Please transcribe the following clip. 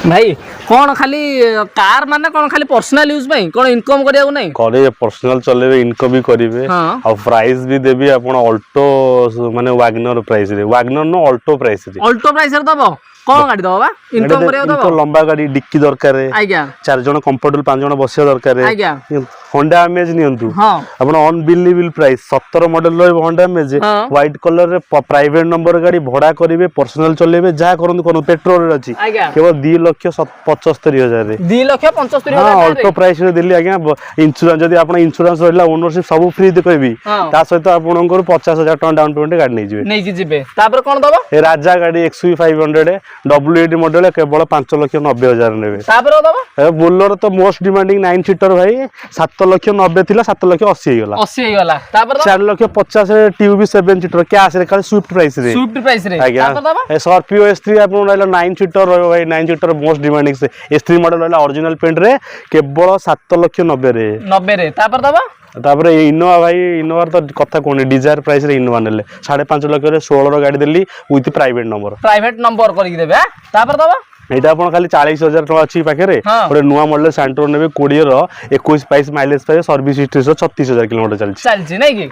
भाई कौन खाली कार माने कौन खाली पर्सनल यूज में कौन इनकम करिया नहीं करे पर्सनल चलेबे इनकम भी करिवे आ प्राइस भी देबी आपण ऑल्टो माने वैगनर प्राइस रे वैगनर नो ऑल्टो प्राइस रे दबो कौन गाड़ी दबो बा इनकम करिया दबो तो लंबा गाड़ी डिक्की दरकार रे आज्ञा 4 जण कंफर्टेबल 5 जण बसिया दरकार रे आज्ञा होंडा अमेज नियंतु हां आपण अनबिलीवेबल प्राइस 17 मॉडल रो होंडा अमेज व्हाइट कलर रे प्राइवेट नंबर गाड़ी भड़ा करिवे पर्सनल चलेबे जा करन कोन पेट्रोल रे अछि केवल 2,75,000 रे 2,75,000 हां ऑल्टो प्राइस रे दिल्ली आज्ञा इंश्योरेंस जदी आपण इंश्योरेंस रहला ओनरशिप सब फ्री दे कहबी ता सहित आपनकर 50,000 टका डाउन पेमेंट गाड़ी नै जिबे तापर कोन दबो ए राजा गाड़ी XUV 500 W80 मॉडल केवल 5,90,000 नेबे तापर दबो ए बोलेरो तो मोस्ट डिमांडिंग 9 सीटर भाई 7,90,000 थिला 7,80,000 हे गला 80 हे गला तापर 4,50,000 रे TUV 7 सीटर कैश रे खाली स्विफ्ट प्राइस रे तापर दबो ए स्कॉर्पियो S3 आपन रहला 9 सीटर रहबो भाई 9 सीटर मोस्ट डिमांडिंग से S3 मॉडल रहला ओरिजिनल पेंट रे केवल 7,90,000 रे तापर दबो तापर इनोवा भाई इनोवा तो कथा कोनी डिजायर प्राइस रे इनोवा नेले 5.5 लाख रे 16 रो गाड़ी देली विथ प्राइवेट नंबर करी देबे तापर दबो एटा अपन खाली 40,000 टका अछि पाखे रे ओरे नुवा मॉडल सैंट्रो नेबे 20 रो 21 22 माइलेज पाए सर्विस हिस्ट्री 36,000 किलोमीटर चलछि नै कि